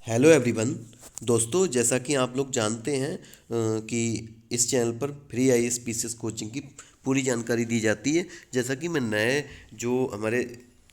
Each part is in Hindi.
Hello everyone. दोस्तों, जैसा कि आप लोग जानते हैं कि इस चैनल पर फ्री आईएएस पीसीएस कोचिंग की पूरी जानकारी दी जाती है। जैसा कि मैं नए जो हमारे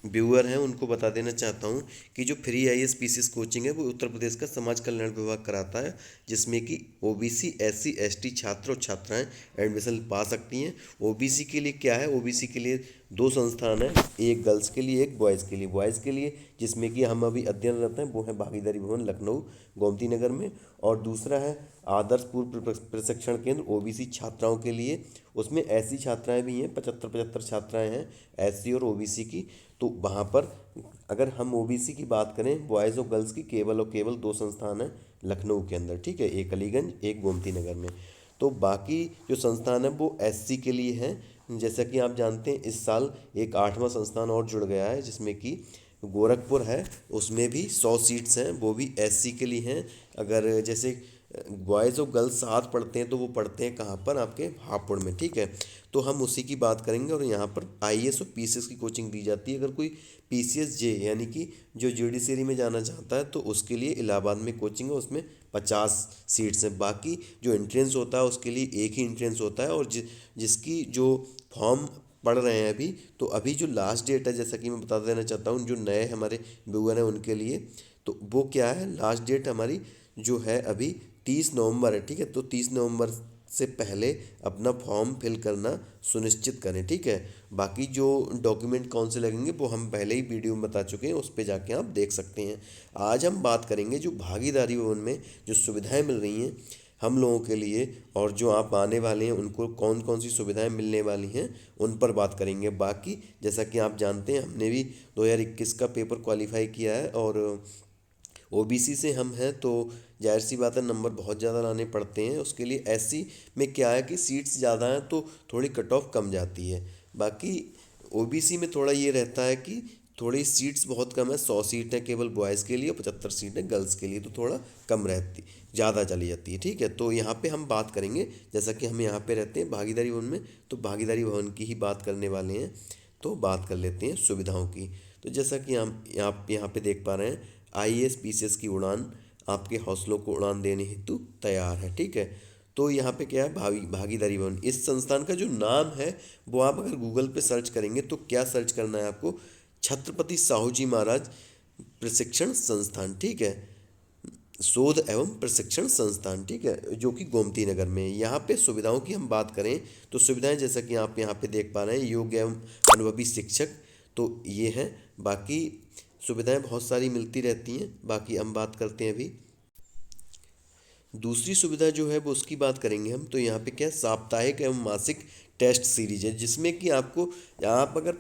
व्यूअर हैं उनको बता देना चाहता हूं कि जो फ्री आईएएस पीसीएस कोचिंग है वो उत्तर प्रदेश का समाज कल्याण विभाग कराता है, जिसमें कि ओबीसी एससी एसटी छात्र और छात्राएं एडमिशन पा सकती हैं। ओबीसी के लिए क्या है, ओबीसी के लिए दो संस्थान है, एक गर्ल्स के लिए एक बॉयज़ के लिए। बॉयज़ के लिए जिसमें कि हम अभी अध्ययनरत हैं वो है भागीदारी भवन लखनऊ गोमती नगर में, और दूसरा है आदर्श पूर्व प्रशिक्षण केंद्र ओबीसी छात्राओं के लिए। उसमें ऐसी छात्राएं भी हैं, 75 छात्राएं हैं एससी और ओबीसी की। तो वहाँ पर अगर हम ओबीसी की बात करें, बॉयज़ और गर्ल्स की केवल और केवल दो संस्थान हैं लखनऊ के अंदर, ठीक है, एक अलीगंज एक गोमती नगर में। तो बाकी जो संस्थान है वो एससी के लिए हैं। जैसा कि आप जानते हैं इस साल एक 8वां संस्थान और जुड़ गया है, जिसमें कि गोरखपुर है, उसमें भी 100 सीट्स हैं, वो भी एससी के लिए हैं। अगर जैसे बॉयज़ और गर्ल्स साथ पढ़ते हैं तो वो पढ़ते हैं कहाँ पर, आपके हापुड़ में, ठीक है। तो हम उसी की बात करेंगे, और यहाँ पर आईएएस और पीसीएस की कोचिंग दी जाती है। अगर कोई पीसीएस जे यानी कि जो जुडिशरी में जाना चाहता है तो उसके लिए इलाहाबाद में कोचिंग है, उसमें 50 सीट्स हैं। बाकी जो एंट्रेंस होता है उसके लिए एक ही एंट्रेंस होता है, और जिसकी जो फॉर्म पढ़ रहे हैं अभी, तो अभी जो लास्ट डेट है, जैसा कि मैं बता देना चाहता हूँ जो नए हमारे व्यूअर हैं उनके लिए, तो वो क्या है, लास्ट डेट हमारी जो है अभी 30 नवंबर है, ठीक है। तो 30 नवंबर से पहले अपना फॉर्म फिल करना सुनिश्चित करें, ठीक है। बाकी जो डॉक्यूमेंट कौन से लगेंगे वो हम पहले ही वीडियो में बता चुके हैं, उस पर जाके आप देख सकते हैं। आज हम बात करेंगे जो भागीदारी भवन में जो सुविधाएं मिल रही हैं हम लोगों के लिए, और जो आप आने वाले हैं उनको कौन कौन सी सुविधाएं मिलने वाली हैं उन पर बात करेंगे। बाकी जैसा कि आप जानते हैं हमने भी 2021 का पेपर क्वालिफाई किया है, और ओबीसी से हम हैं, तो जाहिर सी बात है नंबर बहुत ज़्यादा लाने पड़ते हैं। उसके लिए एससी में क्या है कि सीट्स ज़्यादा हैं तो थोड़ी कट ऑफ कम जाती है। बाकी ओबीसी में थोड़ा ये रहता है कि थोड़ी सीट्स बहुत कम है, 100 सीट है केवल बॉयज़ के लिए और 75 सीट है गर्ल्स के लिए, तो थोड़ा कम रहती, ज़्यादा चली जाती है, ठीक है। तो यहाँ पे हम बात करेंगे, जैसा कि हम यहाँ पे रहते हैं भागीदारी भवन में, तो भागीदारी भवन की ही बात करने वाले हैं। तो बात कर लेते हैं सुविधाओं की। तो जैसा कि हम यहाँ पे देख पा रहे हैं, आईएएस पीसीएस की उड़ान आपके हौसलों को उड़ान देने हेतु तैयार है, ठीक है। तो यहाँ पे क्या है, भागीदारी भवन, इस संस्थान का जो नाम है वो आप अगर गूगल पे सर्च करेंगे तो क्या सर्च करना है आपको, छत्रपति साहू जी महाराज प्रशिक्षण संस्थान, ठीक है, शोध एवं प्रशिक्षण संस्थान, ठीक है, जो कि गोमती नगर में है। यहाँ पे सुविधाओं की हम बात करें तो सुविधाएं जैसा कि आप यहाँ पे देख पा रहे हैं, योग्य एवं अनुभवी शिक्षक, तो ये हैं। बाकी सुविधाएं बहुत सारी मिलती रहती हैं। बाकी हम बात करते हैं अभी दूसरी सुविधा जो है वो उसकी बात करेंगे हम। तो यहाँ पे क्या है, साप्ताहिक एवं मासिक टेस्ट सीरीज है, जिसमें कि आपको, आप अगर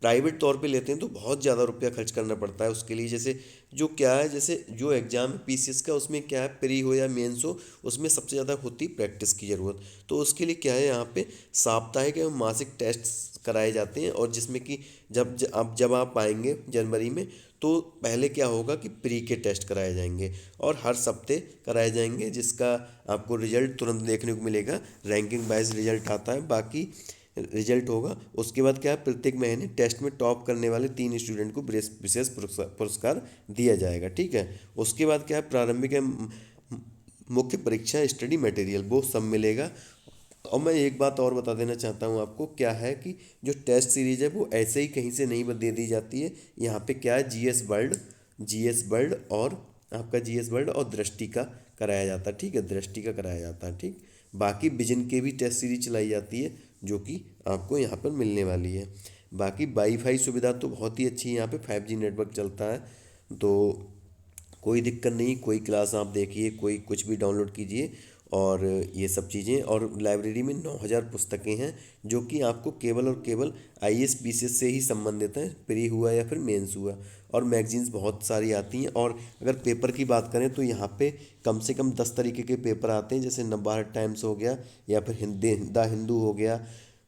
प्राइवेट तौर पे लेते हैं तो बहुत ज़्यादा रुपया खर्च करना पड़ता है उसके लिए। जैसे जो क्या है, जैसे जो एग्ज़ाम है पीसीएस का, उसमें क्या है, प्री हो या मेंस हो, उसमें सबसे ज़्यादा होती प्रैक्टिस की ज़रूरत। तो उसके लिए क्या है, यहाँ पे साप्ताहिक एवं मासिक टेस्ट कराए जाते हैं, और जिसमें कि जब आप आएंगे जनवरी में, तो पहले क्या होगा कि प्री के टेस्ट कराए जाएंगे और हर सप्ते कराए जाएंगे, जिसका आपको रिजल्ट तुरंत देखने को मिलेगा। रैंकिंग वाइज रिजल्ट आता है, बाकी रिजल्ट होगा। उसके बाद क्या है, प्रत्येक महीने टेस्ट में टॉप करने वाले 3 स्टूडेंट को विशेष पुरस्कार दिया जाएगा, ठीक है। उसके बाद क्या है, प्रारंभिक एवं मुख्य परीक्षा स्टडी मटेरियल वो सब मिलेगा। और मैं एक बात और बता देना चाहता हूँ आपको, क्या है कि जो टेस्ट सीरीज है वो ऐसे ही कहीं से नहीं दे दी जाती है। यहाँ पे क्या है, जीएस वर्ल्ड और आपका जीएस वर्ल्ड और दृष्टि का कराया जाता है, ठीक है, दृष्टि का कराया जाता है, ठीक। बाकी विजन के भी टेस्ट सीरीज चलाई जाती है, जो कि आपको यहाँ पर मिलने वाली है। बाकी वाईफाई सुविधा तो बहुत ही अच्छी है, यहाँ पे 5G नेटवर्क चलता है, तो कोई दिक्कत नहीं। कोई क्लास आप देखिए, कोई कुछ भी डाउनलोड कीजिए, और ये सब चीज़ें। और लाइब्रेरी में 9,000 पुस्तकें हैं, जो कि आपको केवल और केवल आईएएस पीसीएस से ही संबंधित हैं, प्री हुआ या फिर मेंस हुआ। और मैगजीन्स बहुत सारी आती हैं। और अगर पेपर की बात करें तो यहाँ पे कम से कम 10 तरीके के पेपर आते हैं, जैसे नवभारत टाइम्स हो गया, या फिर द हिंदू हो गया,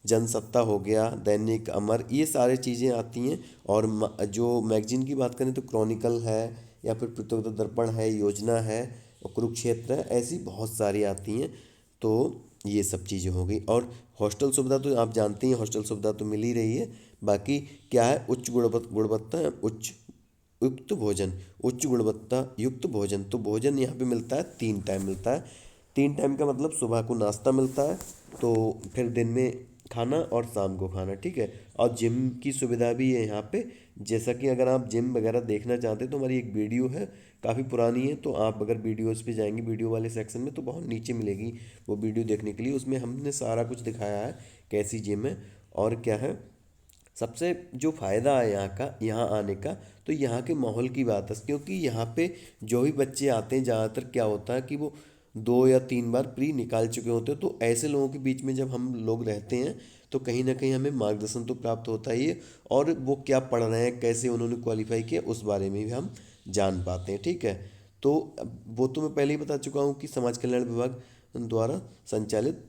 जनसत्ता हो गया, दैनिक अमर, ये सारी चीज़ें आती हैं। और जो मैगजीन की बात करें तो क्रॉनिकल है, या फिर प्रतियोगिता दर्पण है, योजना है, और कुरुक्षेत्र है, ऐसी बहुत सारी आती हैं। तो ये सब चीज़ें हो गई। और हॉस्टल सुविधा तो आप जानते हैं, हॉस्टल सुविधा तो मिल ही रही है। बाकी क्या है, उच्च गुणवत्ता, उच्च युक्त भोजन, उच्च गुणवत्ता युक्त भोजन। तो भोजन यहाँ पे मिलता है 3 टाइम मिलता है। 3 टाइम का मतलब सुबह को नाश्ता मिलता है, तो फिर दिन में खाना और शाम को खाना, ठीक है। और जिम की सुविधा भी है यहाँ पे। जैसा कि अगर आप जिम वगैरह देखना चाहते हैं तो हमारी एक वीडियो है, काफ़ी पुरानी है, तो आप अगर वीडियोस पे जाएंगे वीडियो वाले सेक्शन में तो बहुत नीचे मिलेगी वो वीडियो देखने के लिए। उसमें हमने सारा कुछ दिखाया है कैसी जिम है और क्या है। सबसे जो फ़ायदा है यहाँ का, यहाँ आने का, तो यहाँ के माहौल की बात है, क्योंकि यहाँ पे जो भी बच्चे आते हैं ज़्यादातर क्या होता है कि वो 2 या 3 बार प्री निकाल चुके होते हैं। तो ऐसे लोगों के बीच में जब हम लोग रहते हैं तो कहीं ना कहीं हमें मार्गदर्शन तो प्राप्त होता ही है, और वो क्या पढ़ रहे हैं, कैसे उन्होंने क्वालिफाई किया, उस बारे में भी हम जान पाते हैं, ठीक है। तो वो तो मैं पहले ही बता चुका हूँ कि समाज कल्याण विभाग द्वारा संचालित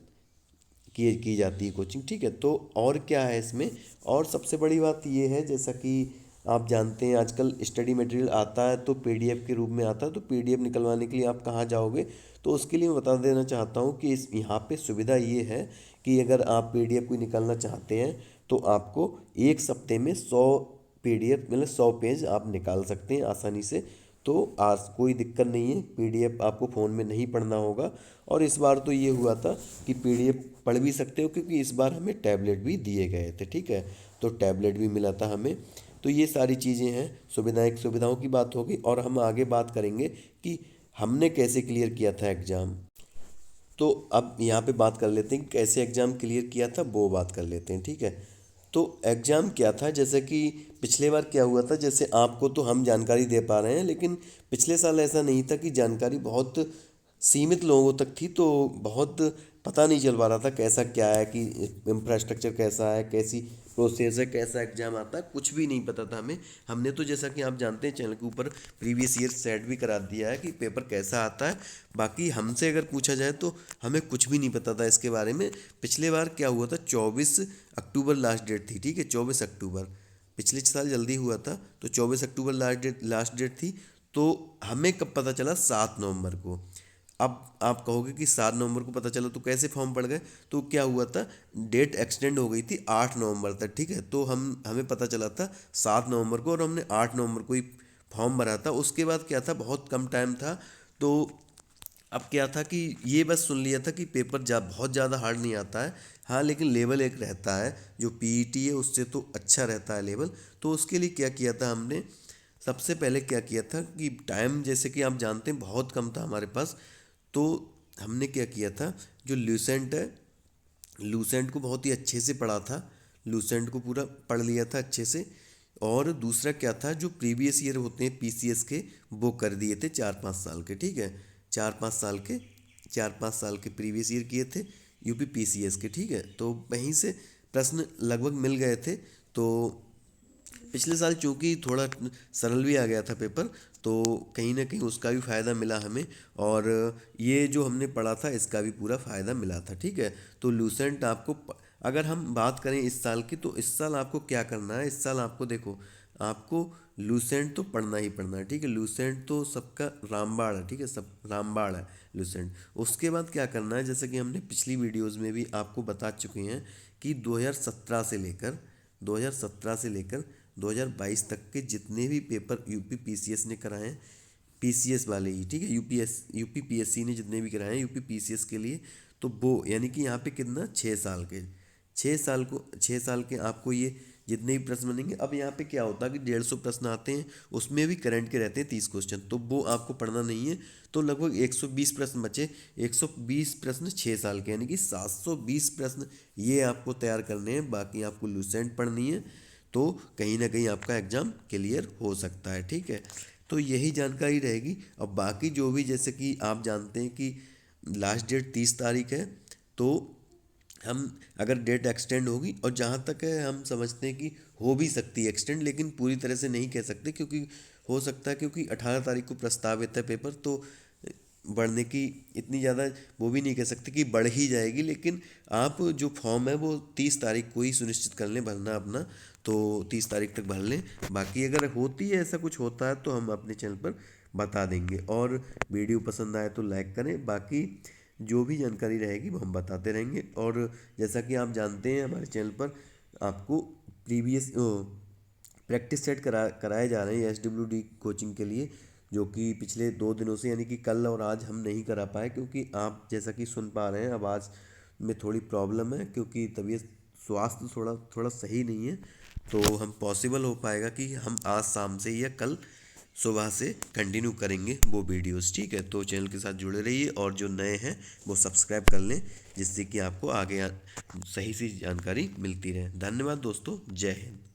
की जाती है कोचिंग, ठीक है। तो और क्या है इसमें, और सबसे बड़ी बात ये है, जैसा कि आप जानते हैं आजकल स्टडी मटेरियल आता है तो पीडीएफ के रूप में आता है, तो पीडीएफ निकलवाने के लिए आप कहाँ जाओगे, तो उसके लिए मैं बता देना चाहता हूँ कि इस यहाँ पे सुविधा ये है कि अगर आप पीडीएफ को निकालना चाहते हैं तो आपको 1 सप्ते में 100 पीडीएफ मतलब 100 पेज आप निकाल सकते हैं आसानी से। तो आज कोई दिक्कत नहीं है, पीडीएफ आपको फ़ोन में नहीं पढ़ना होगा। और इस बार तो ये हुआ था कि पीडीएफ पढ़ भी सकते हो, क्योंकि इस बार हमें टैबलेट भी दिए गए थे, ठीक है। तो टैबलेट भी मिला था हमें। तो ये सारी चीज़ें हैं, सुविधाओं की बात होगी, और हम आगे बात करेंगे कि हमने कैसे क्लियर किया था एग्ज़ाम। तो अब यहाँ पे बात कर लेते हैं कि कैसे एग्ज़ाम क्लियर किया था, वो बात कर लेते हैं, ठीक है। तो एग्ज़ाम क्या था, जैसे कि पिछले बार क्या हुआ था, जैसे आपको तो हम जानकारी दे पा रहे हैं, लेकिन पिछले साल ऐसा नहीं था कि जानकारी बहुत सीमित लोगों तक थी, तो बहुत पता नहीं चल पा रहा था कैसा क्या है, कि इंफ्रास्ट्रक्चर कैसा है, कैसी प्रोसेस है, कैसा एग्ज़ाम आता है, कुछ भी नहीं पता था हमें। हमने तो जैसा कि आप जानते हैं चैनल के ऊपर प्रीवियस ईयर सेट भी करा दिया है कि पेपर कैसा आता है। बाकी हमसे अगर पूछा जाए तो हमें कुछ भी नहीं पता था इसके बारे में। पिछले बार क्या हुआ था, 24 अक्टूबर लास्ट डेट थी, ठीक है, 24 अक्टूबर। पिछले साल जल्दी हुआ था, तो 24 अक्टूबर लास्ट डेट थी। तो हमें कब पता चला, 7 नवंबर को। अब आप कहोगे कि 7 नवंबर को पता चला तो कैसे फॉर्म पड़ गए, तो क्या हुआ था, डेट एक्सटेंड हो गई थी 8 नवंबर तक, ठीक है। तो हमें पता चला था 7 नवंबर को, और हमने 8 नवंबर को ही फॉर्म भरा था। उसके बाद क्या था, बहुत कम टाइम था। तो अब क्या था कि ये बस सुन लिया था कि पेपर बहुत ज़्यादा हार्ड नहीं आता है, हाँ, लेकिन लेवल एक रहता है जो पीईटी है उससे तो अच्छा रहता है लेवल। तो उसके लिए क्या किया था हमने, सबसे पहले क्या किया था कि टाइम, जैसे कि आप जानते हैं बहुत कम था हमारे पास, तो हमने क्या किया था, जो लूसेंट है, लूसेंट को बहुत ही अच्छे से पढ़ा था, लूसेंट को पूरा पढ़ लिया था अच्छे से। और दूसरा क्या था, जो प्रीवियस ईयर होते हैं पीसीएस के, वो कर दिए थे 4-5 साल के, ठीक है। 4-5 साल के प्रीवियस ईयर किए थे यूपी पीसीएस के, ठीक है। तो वहीं से प्रश्न लगभग मिल गए थे। तो पिछले साल चूंकि थोड़ा सरल भी आ गया था पेपर, तो कहीं ना कहीं उसका भी फ़ायदा मिला हमें, और ये जो हमने पढ़ा था इसका भी पूरा फ़ायदा मिला था, ठीक है। तो लूसेंट आपको अगर हम बात करें इस साल की, तो इस साल आपको क्या करना है, इस साल आपको देखो, आपको लूसेंट तो पढ़ना ही पढ़ना है, ठीक है। लूसेंट तो सबका रामबाण है, ठीक है, सब रामबाण है लूसेंट। उसके बाद क्या करना है, जैसे कि हमने पिछली वीडियोज़ में भी आपको बता चुके हैं कि 2017 से लेकर 2022 तक के जितने भी पेपर यूपी पीसीएस ने कराए हैं, पीसीएस वाले ही, ठीक है, यूपी पीएससी ने जितने भी कराए हैं यूपी पीसीएस के लिए, तो वो यानी कि यहाँ पे कितना, 6 साल के, 6 साल के आपको ये जितने भी प्रश्न बनेंगे। अब यहाँ पे क्या होता है कि 150 प्रश्न आते हैं, उसमें भी करंट के रहते हैं 30 क्वेश्चन, तो वो आपको पढ़ना नहीं है। तो लगभग 120 प्रश्न बचे, 120 प्रश्न 6 साल के, यानी कि 720 प्रश्न ये आपको तैयार करने हैं। बाकी आपको लूसेंट पढ़नी है, तो कहीं ना कहीं आपका एग्ज़ाम क्लियर हो सकता है, ठीक है। तो यही जानकारी रहेगी। और बाकी जो भी, जैसे कि आप जानते हैं कि लास्ट डेट 30 तारीख है, तो हम अगर डेट एक्सटेंड होगी, और जहाँ तक है हम समझते हैं कि हो भी सकती है एक्सटेंड, लेकिन पूरी तरह से नहीं कह सकते, क्योंकि हो सकता है, क्योंकि 18 तारीख को प्रस्तावित है पेपर, तो बढ़ने की इतनी ज़्यादा वो भी नहीं कह सकते कि बढ़ ही जाएगी। लेकिन आप जो फॉर्म है वो 30 तारीख को ही सुनिश्चित कर लें भरना अपना, तो 30 तारीख तक भर लें। बाकी अगर होती है, ऐसा कुछ होता है, तो हम अपने चैनल पर बता देंगे। और वीडियो पसंद आए तो लाइक करें, बाकी जो भी जानकारी रहेगी वो हम बताते रहेंगे। और जैसा कि आप जानते हैं हमारे चैनल पर आपको प्रीवियस प्रैक्टिस सेट कराए जा रहे हैं SWD कोचिंग के लिए, जो कि पिछले 2 दिनों से यानी कि कल और आज हम नहीं करा पाए, क्योंकि आप जैसा कि सुन पा रहे हैं आवाज़ में थोड़ी प्रॉब्लम है, क्योंकि तबीयत स्वास्थ्य थोड़ा थोड़ा सही नहीं है। तो हम पॉसिबल हो पाएगा कि हम आज शाम से या कल सुबह से कंटिन्यू करेंगे वो वीडियोस, ठीक है। तो चैनल के साथ जुड़े रहिए और जो नए हैं वो सब्सक्राइब कर लें, जिससे कि आपको आगे सही सी जानकारी मिलती रहे। धन्यवाद दोस्तों, जय हिंद।